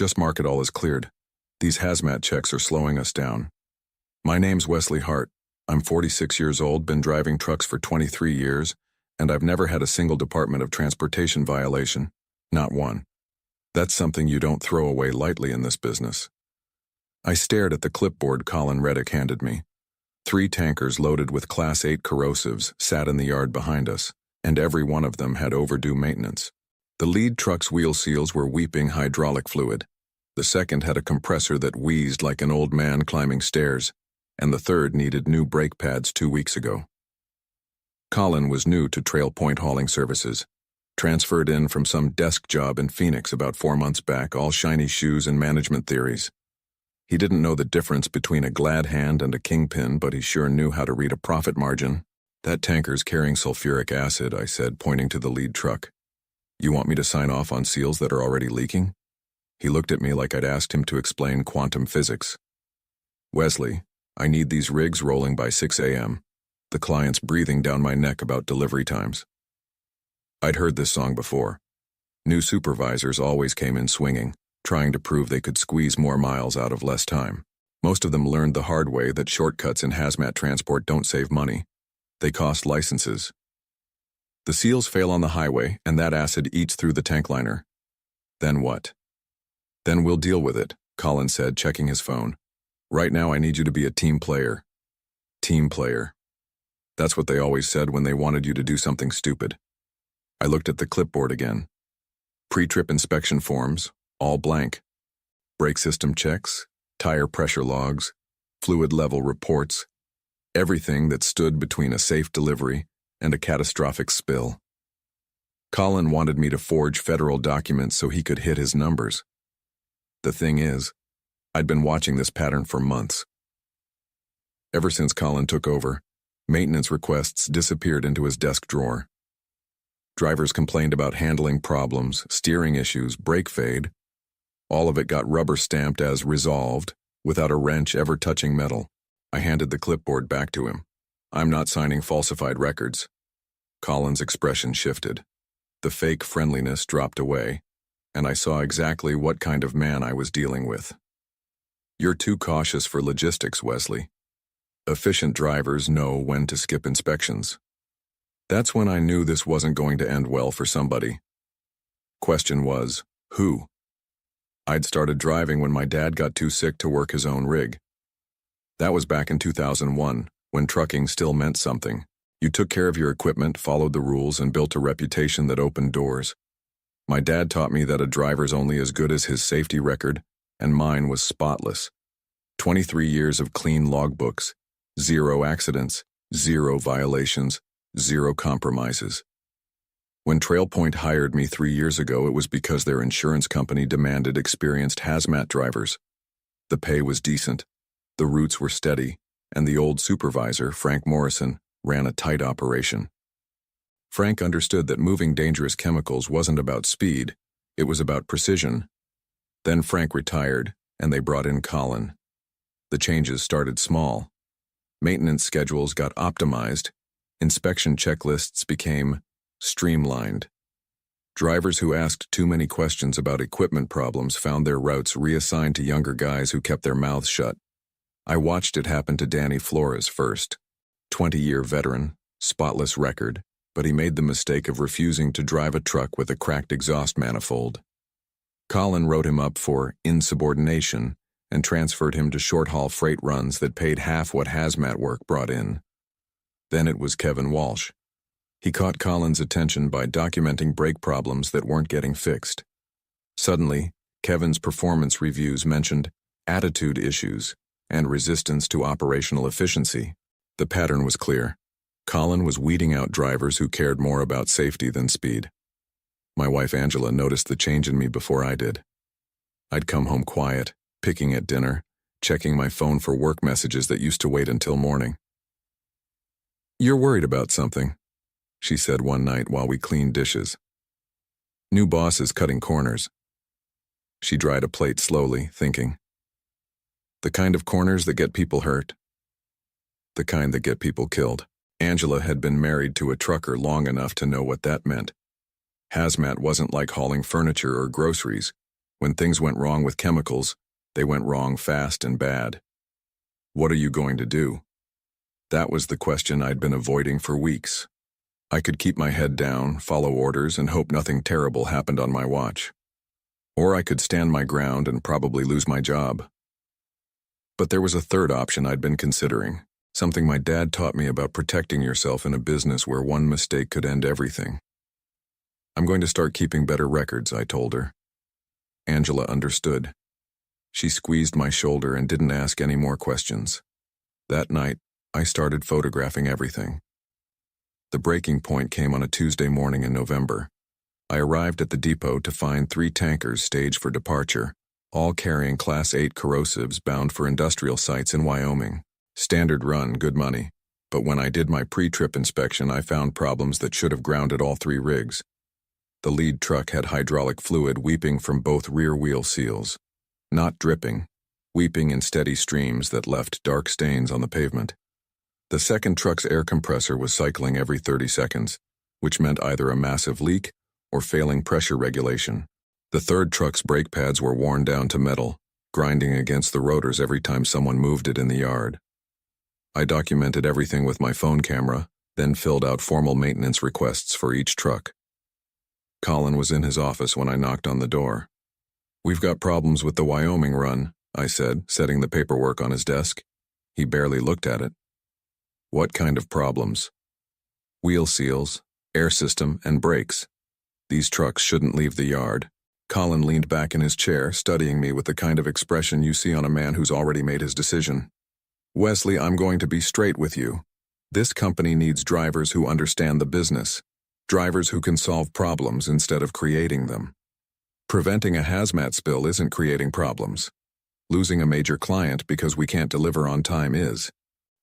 Just mark it all as cleared. These hazmat checks are slowing us down. My name's Wesley Hart. I'm 46 years old, been driving trucks for 23 years, and I've never had a single Department of Transportation violation. Not one. That's something you don't throw away lightly in this business. I stared at the clipboard Colin Reddick handed me. 3 tankers loaded with Class 8 corrosives sat in the yard behind us, and every one of them had overdue maintenance. The lead truck's wheel seals were weeping hydraulic fluid. The second had a compressor that wheezed like an old man climbing stairs, and the third needed new brake pads 2 weeks ago. Colin was new to Trail Point hauling services, transferred in from some desk job in Phoenix about 4 months back, all shiny shoes and management theories. He didn't know the difference between a glad hand and a kingpin, but he sure knew how to read a profit margin. That tanker's carrying sulfuric acid, I said, pointing to the lead truck. You want me to sign off on seals that are already leaking? He looked at me like I'd asked him to explain quantum physics. Wesley, I need these rigs rolling by 6 a.m. The client's breathing down my neck about delivery times. I'd heard this song before. New supervisors always came in swinging, trying to prove they could squeeze more miles out of less time. Most of them learned the hard way that shortcuts in hazmat transport don't save money. They cost licenses. The seals fail on the highway, and that acid eats through the tank liner. Then what? Then we'll deal with it, Colin said, checking his phone. Right now I need you to be a team player. Team player. That's what they always said when they wanted you to do something stupid. I looked at the clipboard again. Pre-trip inspection forms, all blank. Brake system checks, tire pressure logs, fluid level reports, everything that stood between a safe delivery and a catastrophic spill. Colin wanted me to forge federal documents so he could hit his numbers. The thing is, I'd been watching this pattern for months. Ever since Colin took over, maintenance requests disappeared into his desk drawer. Drivers complained about handling problems, steering issues, brake fade. All of it got rubber stamped as resolved, without a wrench ever touching metal. I handed the clipboard back to him. I'm not signing falsified records. Colin's expression shifted. The fake friendliness dropped away, and I saw exactly what kind of man I was dealing with. You're too cautious for logistics, Wesley. Efficient drivers know when to skip inspections. That's when I knew this wasn't going to end well for somebody. Question was, who? I'd started driving when my dad got too sick to work his own rig. That was back in 2001, when trucking still meant something. You took care of your equipment, followed the rules, and built a reputation that opened doors. My dad taught me that a driver's only as good as his safety record, and mine was spotless. 23 years of clean logbooks, 0 accidents, 0 violations, 0 compromises. When Trail Point hired me 3 years ago, it was because their insurance company demanded experienced hazmat drivers. The pay was decent, the routes were steady, and the old supervisor, Frank Morrison, ran a tight operation. Frank understood that moving dangerous chemicals wasn't about speed, it was about precision. Then Frank retired, and they brought in Colin. The changes started small. Maintenance schedules got optimized, inspection checklists became streamlined. Drivers who asked too many questions about equipment problems found their routes reassigned to younger guys who kept their mouths shut. I watched it happen to Danny Flores first. 20-year veteran, spotless record, but he made the mistake of refusing to drive a truck with a cracked exhaust manifold. Colin wrote him up for insubordination and transferred him to short-haul freight runs that paid half what hazmat work brought in. Then it was Kevin Walsh. He caught Colin's attention by documenting brake problems that weren't getting fixed. Suddenly, Kevin's performance reviews mentioned attitude issues and resistance to operational efficiency. The pattern was clear. Colin was weeding out drivers who cared more about safety than speed. My wife Angela noticed the change in me before I did. I'd come home quiet, picking at dinner, checking my phone for work messages that used to wait until morning. "You're worried about something," she said one night while we cleaned dishes. "New boss is cutting corners." She dried a plate slowly, thinking. "The kind of corners that get people hurt. The kind that get people killed." Angela had been married to a trucker long enough to know what that meant. Hazmat wasn't like hauling furniture or groceries. When things went wrong with chemicals, they went wrong fast and bad. What are you going to do? That was the question I'd been avoiding for weeks. I could keep my head down, follow orders, and hope nothing terrible happened on my watch. Or I could stand my ground and probably lose my job. But there was a third option I'd been considering, something my dad taught me about protecting yourself in a business where one mistake could end everything. I'm going to start keeping better records, I told her. Angela understood. She squeezed my shoulder and didn't ask any more questions. That night, I started photographing everything. The breaking point came on a Tuesday morning in November. I arrived at the depot to find 3 tankers staged for departure, all carrying Class 8 corrosives bound for industrial sites in Wyoming. Standard run, good money. But when I did my pre-trip inspection, I found problems that should have grounded all 3 rigs. The lead truck had hydraulic fluid weeping from both rear wheel seals. Not dripping, weeping in steady streams that left dark stains on the pavement. The second truck's air compressor was cycling every 30 seconds, which meant either a massive leak or failing pressure regulation. The third truck's brake pads were worn down to metal, grinding against the rotors every time someone moved it in the yard. I documented everything with my phone camera, then filled out formal maintenance requests for each truck. Colin was in his office when I knocked on the door. "We've got problems with the Wyoming run," I said, setting the paperwork on his desk. He barely looked at it. "What kind of problems?" "Wheel seals, air system, and brakes. These trucks shouldn't leave the yard." Colin leaned back in his chair, studying me with the kind of expression you see on a man who's already made his decision. "Wesley, I'm going to be straight with you. This company needs drivers who understand the business, drivers who can solve problems instead of creating them. Preventing a hazmat spill isn't creating problems. Losing a major client because we can't deliver on time is."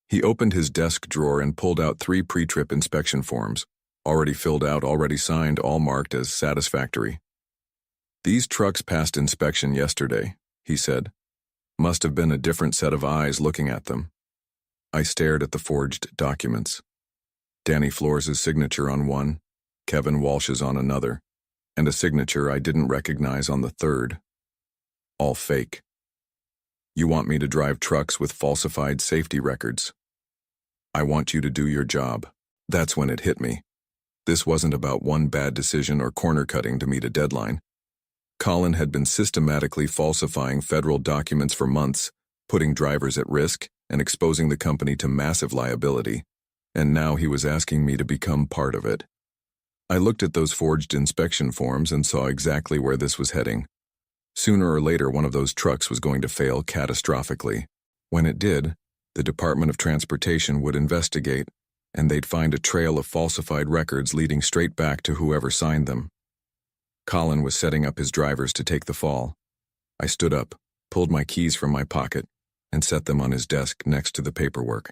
He opened his desk drawer and pulled out 3 pre-trip inspection forms, already filled out, already signed, all marked as satisfactory. "These trucks passed inspection yesterday," he said. "Must have been a different set of eyes looking at them." I stared at the forged documents. Danny Flores' signature on one, Kevin Walsh's on another, and a signature I didn't recognize on the third. All fake. "You want me to drive trucks with falsified safety records? I want you to do your job." That's when it hit me. This wasn't about one bad decision or corner cutting to meet a deadline. Colin had been systematically falsifying federal documents for months, putting drivers at risk and exposing the company to massive liability, and now he was asking me to become part of it. I looked at those forged inspection forms and saw exactly where this was heading. Sooner or later, one of those trucks was going to fail catastrophically. When it did, the Department of Transportation would investigate, and they'd find a trail of falsified records leading straight back to whoever signed them. Colin was setting up his drivers to take the fall. I stood up, pulled my keys from my pocket, and set them on his desk next to the paperwork.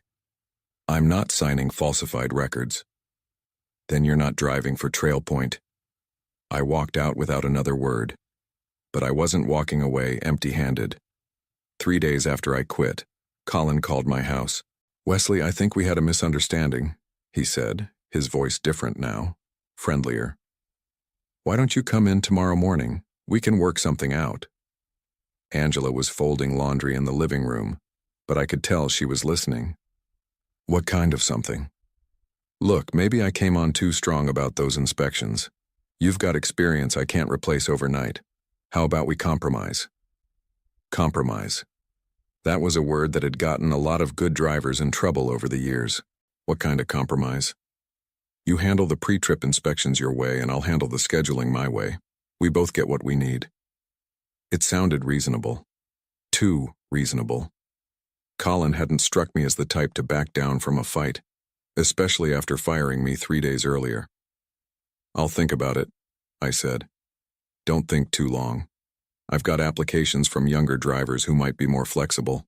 "I'm not signing falsified records." "Then you're not driving for Trail Point." I walked out without another word. But I wasn't walking away empty-handed. 3 days after I quit, Colin called my house. "Wesley, I think we had a misunderstanding," he said, his voice different now, friendlier. "Why don't you come in tomorrow morning? We can work something out." Angela was folding laundry in the living room, but I could tell she was listening. "What kind of something?" "Look, maybe I came on too strong about those inspections. You've got experience I can't replace overnight. How about we compromise?" Compromise. That was a word that had gotten a lot of good drivers in trouble over the years. What kind of compromise? "You handle the pre-trip inspections your way and I'll handle the scheduling my way. We both get what we need." It sounded reasonable. Too reasonable. Colin hadn't struck me as the type to back down from a fight, especially after firing me 3 days earlier. "I'll think about it," I said. "Don't think too long. I've got applications from younger drivers who might be more flexible."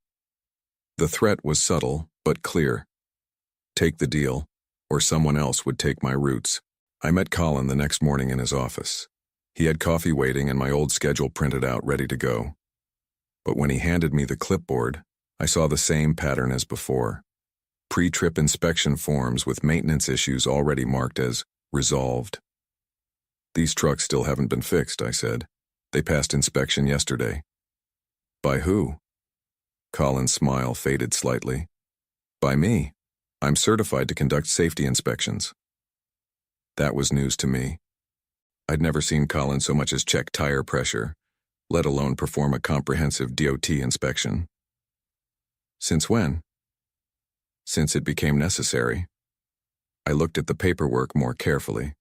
The threat was subtle, but clear. Take the deal, or someone else would take my routes. I met Colin the next morning in his office. He had coffee waiting and my old schedule printed out ready to go. But when he handed me the clipboard, I saw the same pattern as before. Pre-trip inspection forms with maintenance issues already marked as resolved. "These trucks still haven't been fixed," I said. They passed inspection yesterday. By who? Colin's smile faded slightly. By me. I'm certified to conduct safety inspections. That was news to me. I'd never seen Colin so much as check tire pressure, let alone perform a comprehensive DOT inspection. Since when? Since it became necessary. I looked at the paperwork more carefully.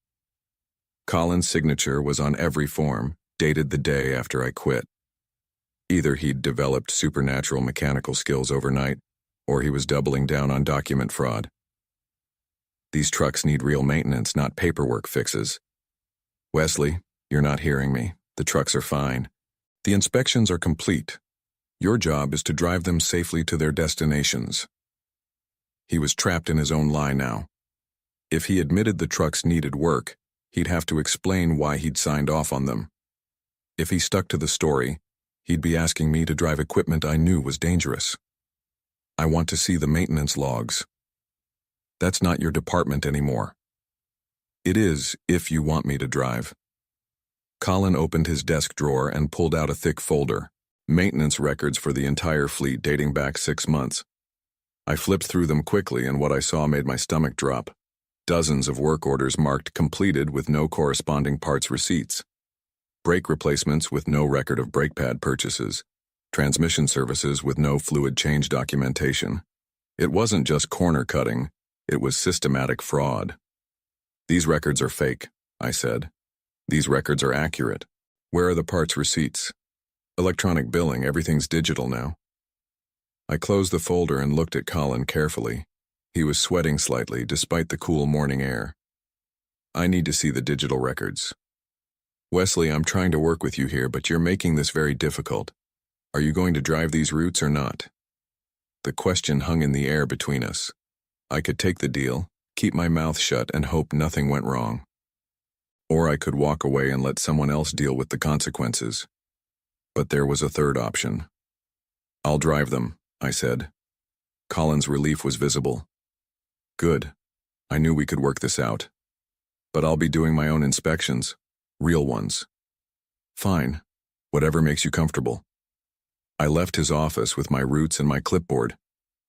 Colin's signature was on every form, dated the day after I quit. Either he'd developed supernatural mechanical skills overnight, or he was doubling down on document fraud. These trucks need real maintenance, not paperwork fixes. Wesley, you're not hearing me. The trucks are fine. The inspections are complete. Your job is to drive them safely to their destinations. He was trapped in his own lie now. If he admitted the trucks needed work, he'd have to explain why he'd signed off on them. If he stuck to the story, he'd be asking me to drive equipment I knew was dangerous. I want to see the maintenance logs. That's not your department anymore. It is, if you want me to drive. Colin opened his desk drawer and pulled out a thick folder, maintenance records for the entire fleet dating back 6 months. I flipped through them quickly, and what I saw made my stomach drop. Dozens of work orders marked completed with no corresponding parts receipts. Brake replacements with no record of brake pad purchases. Transmission services with no fluid change documentation. It wasn't just corner cutting, it was systematic fraud. These records are fake, I said. These records are accurate. Where are the parts receipts? Electronic billing, everything's digital now. I closed the folder and looked at Colin carefully. He was sweating slightly despite the cool morning air. I need to see the digital records. Wesley, I'm trying to work with you here, but you're making this very difficult. Are you going to drive these routes or not? The question hung in the air between us. I could take the deal, keep my mouth shut, and hope nothing went wrong. Or I could walk away and let someone else deal with the consequences. But there was a third option. I'll drive them, I said. Colin's relief was visible. Good. I knew we could work this out. But I'll be doing my own inspections. Real ones. Fine. Whatever makes you comfortable. I left his office with my roots and my clipboard,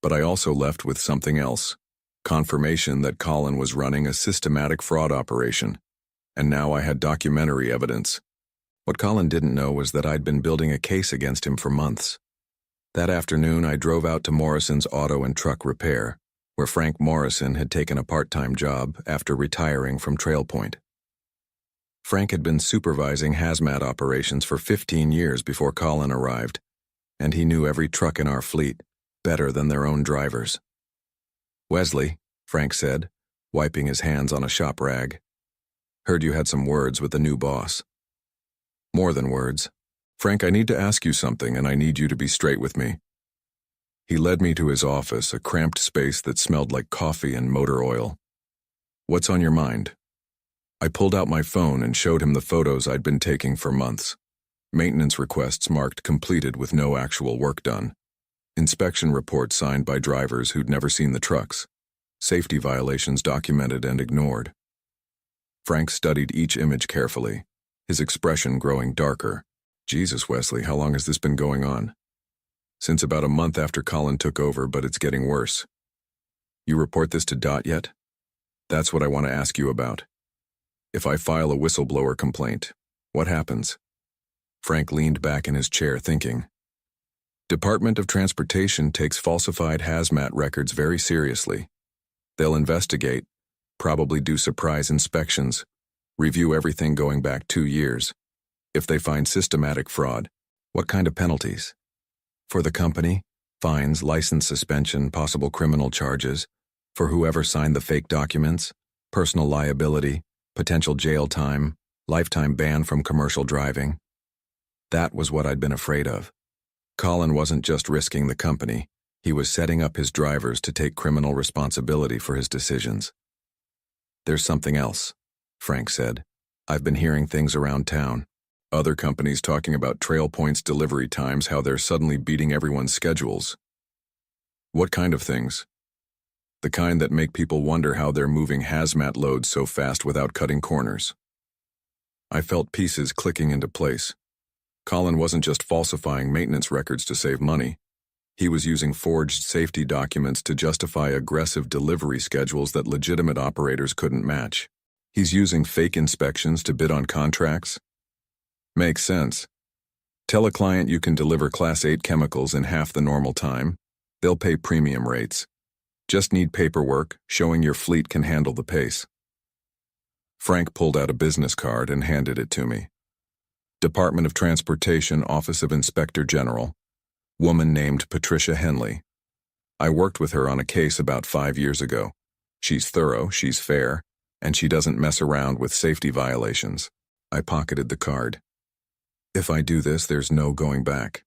but I also left with something else. Confirmation that Colin was running a systematic fraud operation, and now I had documentary evidence. What Colin didn't know was that I'd been building a case against him for months. That afternoon, I drove out to Morrison's Auto and Truck Repair, where Frank Morrison had taken a part-time job after retiring from Trail Point. Frank had been supervising hazmat operations for 15 years before Colin arrived, and he knew every truck in our fleet better than their own drivers. Wesley, Frank said, wiping his hands on a shop rag. Heard you had some words with the new boss. More than words. Frank, I need to ask you something, and I need you to be straight with me. He led me to his office, a cramped space that smelled like coffee and motor oil. What's on your mind? I pulled out my phone and showed him the photos I'd been taking for months. Maintenance requests marked completed with no actual work done. Inspection reports signed by drivers who'd never seen the trucks. Safety violations documented and ignored. Frank studied each image carefully, his expression growing darker. Jesus, Wesley, how long has this been going on? Since about a month after Colin took over, but it's getting worse. You report this to DOT yet? That's what I want to ask you about. If I file a whistleblower complaint, what happens? Frank leaned back in his chair thinking. Department of Transportation takes falsified hazmat records very seriously. They'll investigate, probably do surprise inspections, review everything going back 2 years. If they find systematic fraud, what kind of penalties? For the company, fines, license suspension, possible criminal charges. For whoever signed the fake documents, personal liability, potential jail time, lifetime ban from commercial driving. That was what I'd been afraid of. Colin wasn't just risking the company, he was setting up his drivers to take criminal responsibility for his decisions. There's something else, Frank said. I've been hearing things around town. Other companies talking about Trail Point's delivery times, how they're suddenly beating everyone's schedules. What kind of things? The kind that make people wonder how they're moving hazmat loads so fast without cutting corners. I felt pieces clicking into place. Colin wasn't just falsifying maintenance records to save money. He was using forged safety documents to justify aggressive delivery schedules that legitimate operators couldn't match. He's using fake inspections to bid on contracts? Makes sense. Tell a client you can deliver Class 8 chemicals in half the normal time. They'll pay premium rates. Just need paperwork showing your fleet can handle the pace. Frank pulled out a business card and handed it to me. Department of Transportation, Office of Inspector General. Woman named Patricia Henley. I worked with her on a case about 5 years ago. She's thorough, she's fair, and she doesn't mess around with safety violations. I pocketed the card. If I do this, there's no going back.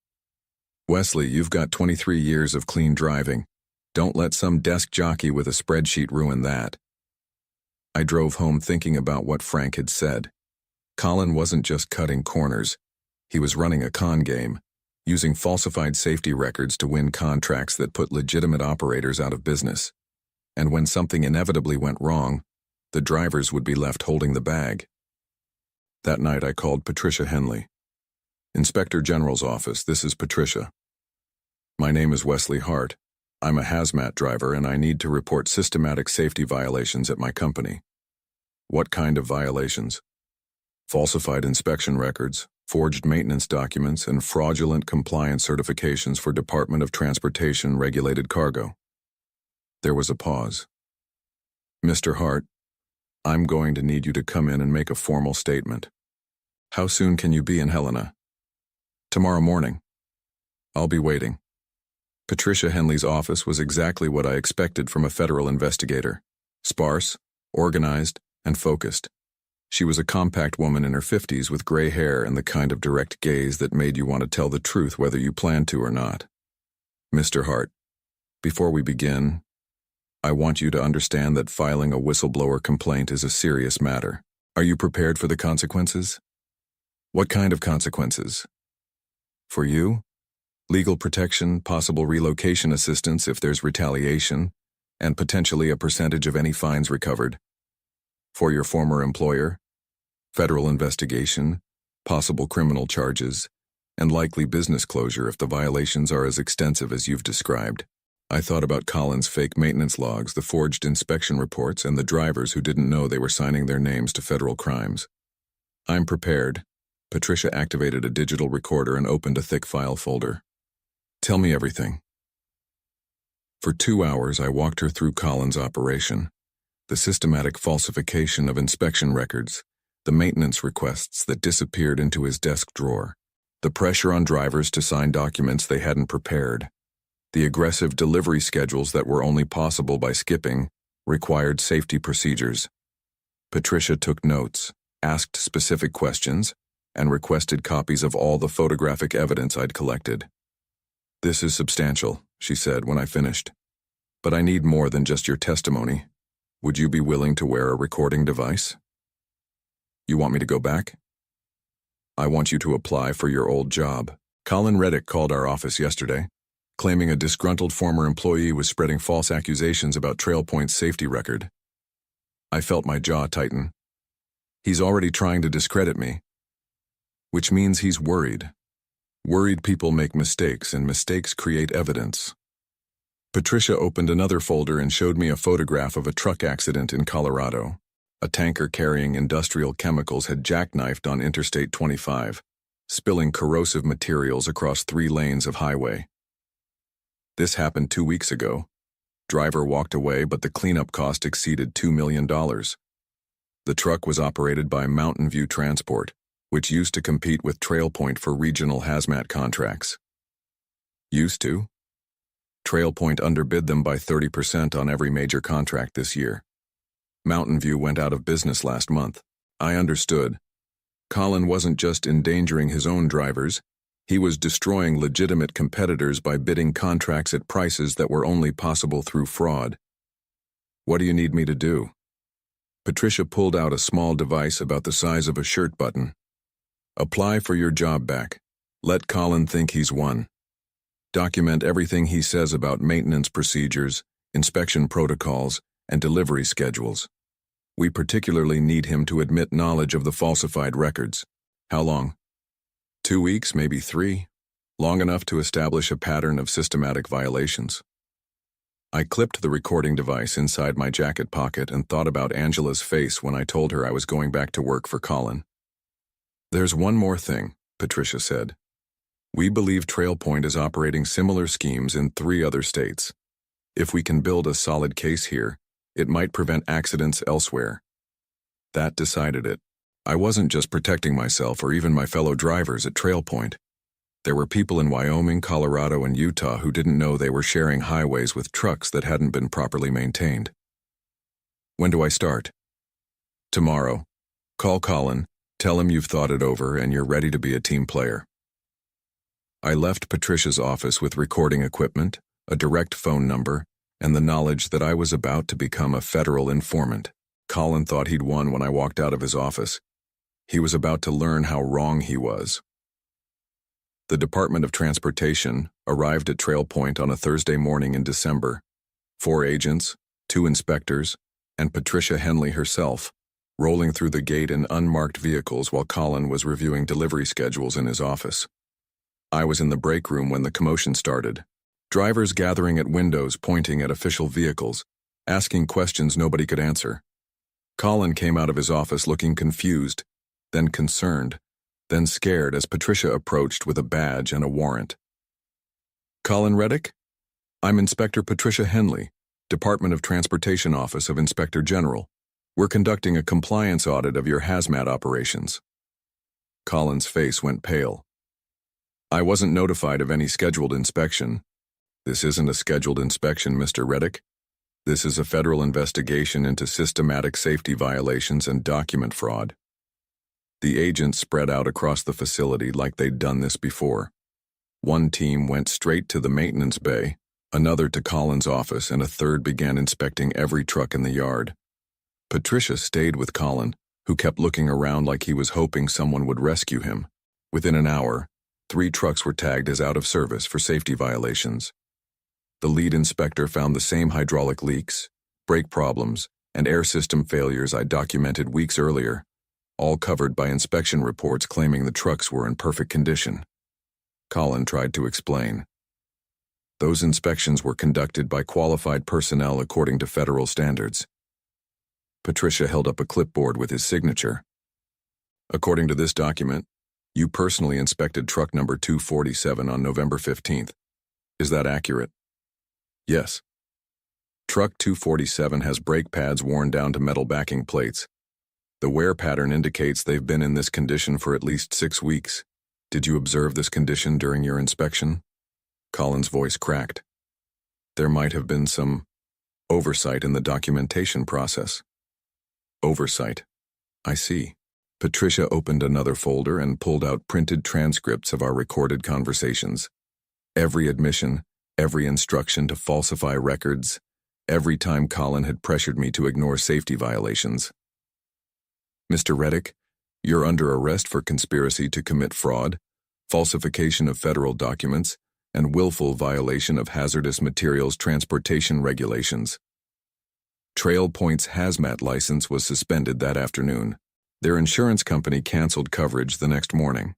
Wesley, you've got 23 years of clean driving. Don't let some desk jockey with a spreadsheet ruin that. I drove home thinking about what Frank had said. Colin wasn't just cutting corners. He was running a con game, using falsified safety records to win contracts that put legitimate operators out of business. And when something inevitably went wrong, the drivers would be left holding the bag. That night I called Patricia Henley. Inspector General's office, this is Patricia. My name is Wesley Hart. I'm a hazmat driver and I need to report systematic safety violations at my company. What kind of violations? Falsified inspection records, forged maintenance documents, and fraudulent compliance certifications for Department of Transportation regulated cargo. There was a pause. Mr. Hart, I'm going to need you to come in and make a formal statement. How soon can you be in Helena? Tomorrow morning. I'll be waiting. Patricia Henley's office was exactly what I expected from a federal investigator. Sparse, organized, and focused. She was a compact woman in her 50s with gray hair and the kind of direct gaze that made you want to tell the truth whether you planned to or not. Mr. Hart, before we begin, I want you to understand that filing a whistleblower complaint is a serious matter. Are you prepared for the consequences? What kind of consequences? For you? Legal protection, possible relocation assistance if there's retaliation, and potentially a percentage of any fines recovered. For your former employer? Federal investigation, possible criminal charges, and likely business closure if the violations are as extensive as you've described. I thought about Colin's fake maintenance logs, the forged inspection reports, and the drivers who didn't know they were signing their names to federal crimes. I'm prepared. Patricia activated a digital recorder and opened a thick file folder. Tell me everything. For 2 hours, I walked her through Colin's operation, the systematic falsification of inspection records, the maintenance requests that disappeared into his desk drawer, the pressure on drivers to sign documents they hadn't prepared, the aggressive delivery schedules that were only possible by skipping required safety procedures. Patricia took notes, asked specific questions, and requested copies of all the photographic evidence I'd collected. This is substantial, she said when I finished. But I need more than just your testimony. Would you be willing to wear a recording device? You want me to go back? I want you to apply for your old job. Colin Reddick called our office yesterday, claiming a disgruntled former employee was spreading false accusations about TrailPoint's safety record. I felt my jaw tighten. He's already trying to discredit me, which means he's worried. Worried people make mistakes, and mistakes create evidence. Patricia opened another folder and showed me a photograph of a truck accident in Colorado. A tanker carrying industrial chemicals had jackknifed on Interstate 25, spilling corrosive materials across 3 lanes of highway. This happened 2 weeks ago. Driver walked away, but the cleanup cost exceeded $2 million. The truck was operated by Mountain View Transport, which used to compete with TrailPoint for regional hazmat contracts. Used to? TrailPoint underbid them by 30% on every major contract this year. Mountain View went out of business last month. I understood. Colin wasn't just endangering his own drivers, he was destroying legitimate competitors by bidding contracts at prices that were only possible through fraud. What do you need me to do? Patricia pulled out a small device about the size of a shirt button. Apply for your job back. Let Colin think he's won. Document everything he says about maintenance procedures, inspection protocols, and delivery schedules. We particularly need him to admit knowledge of the falsified records. How long? 2 weeks, maybe 3, long enough to establish a pattern of systematic violations. I clipped the recording device inside my jacket pocket and thought about Angela's face when I told her I was going back to work for Colin. "There's one more thing," Patricia said. "We believe TrailPoint is operating similar schemes in 3 other states. If we can build a solid case here, it might prevent accidents elsewhere." That decided it. I wasn't just protecting myself or even my fellow drivers at TrailPoint. There were people in Wyoming, Colorado, and Utah who didn't know they were sharing highways with trucks that hadn't been properly maintained. "When do I start?" "Tomorrow. Call Colin, tell him you've thought it over and you're ready to be a team player." I left Patricia's office with recording equipment, a direct phone number, and the knowledge that I was about to become a federal informant. Colin thought he'd won when I walked out of his office. He was about to learn how wrong he was. The Department of Transportation arrived at TrailPoint on a Thursday morning in December. 4 agents, 2 inspectors, and Patricia Henley herself, rolling through the gate in unmarked vehicles while Colin was reviewing delivery schedules in his office. I was in the break room when the commotion started. Drivers gathering at windows pointing at official vehicles, asking questions nobody could answer. Colin came out of his office looking confused, then concerned, then scared as Patricia approached with a badge and a warrant. "Colin Reddick? I'm Inspector Patricia Henley, Department of Transportation Office of Inspector General. We're conducting a compliance audit of your hazmat operations." Colin's face went pale. "I wasn't notified of any scheduled inspection." "This isn't a scheduled inspection, Mr. Reddick. This is a federal investigation into systematic safety violations and document fraud." The agents spread out across the facility like they'd done this before. One team went straight to the maintenance bay, another to Colin's office, and a third began inspecting every truck in the yard. Patricia stayed with Colin, who kept looking around like he was hoping someone would rescue him. Within an hour, 3 trucks were tagged as out of service for safety violations. The lead inspector found the same hydraulic leaks, brake problems, and air system failures I documented weeks earlier, all covered by inspection reports claiming the trucks were in perfect condition. Colin tried to explain. Those inspections were conducted by qualified personnel according to federal standards. Patricia held up a clipboard with his signature. "According to this document, you personally inspected truck number 247 on November 15th. Is that accurate?" "Yes." "Truck 247 has brake pads worn down to metal backing plates. The wear pattern indicates they've been in this condition for at least 6 weeks. Did you observe this condition during your inspection?" Colin's voice cracked. "There might have been some oversight in the documentation process." "Oversight. I see." Patricia opened another folder and pulled out printed transcripts of our recorded conversations. Every admission, every instruction to falsify records, every time Colin had pressured me to ignore safety violations. "Mr. Reddick, you're under arrest for conspiracy to commit fraud, falsification of federal documents, and willful violation of hazardous materials transportation regulations." TrailPoint's hazmat license was suspended that afternoon. Their insurance company canceled coverage the next morning.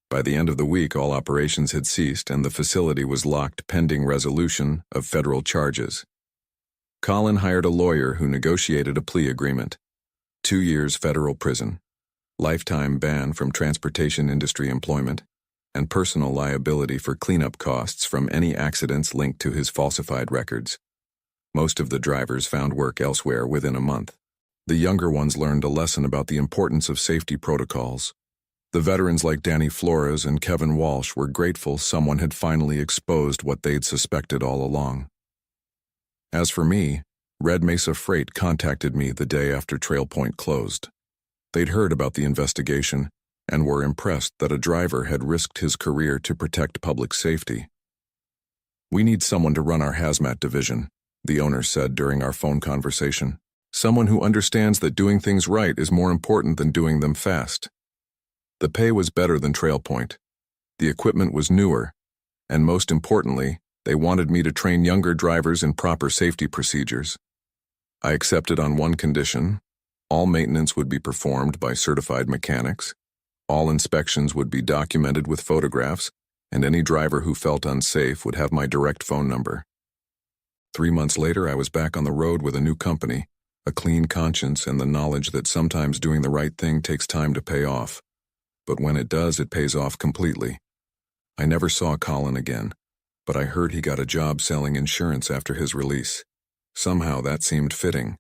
By the end of the week, all operations had ceased and the facility was locked pending resolution of federal charges. Colin hired a lawyer who negotiated a plea agreement. 2 years federal prison, lifetime ban from transportation industry employment, and personal liability for cleanup costs from any accidents linked to his falsified records. Most of the drivers found work elsewhere within a month. The younger ones learned a lesson about the importance of safety protocols. The veterans like Danny Flores and Kevin Walsh were grateful someone had finally exposed what they'd suspected all along. As for me, Red Mesa Freight contacted me the day after TrailPoint closed. They'd heard about the investigation and were impressed that a driver had risked his career to protect public safety. "We need someone to run our hazmat division," the owner said during our phone conversation. "Someone who understands that doing things right is more important than doing them fast." The pay was better than TrailPoint. The equipment was newer, and most importantly, they wanted me to train younger drivers in proper safety procedures. I accepted on one condition: all maintenance would be performed by certified mechanics, All inspections would be documented with photographs, and any driver who felt unsafe would have my direct phone number. 3 months later, I was back on the road with a new company, a clean conscience, and the knowledge that sometimes doing the right thing takes time to pay off. But when it does, it pays off completely. I never saw Colin again, but I heard he got a job selling insurance after his release. Somehow that seemed fitting.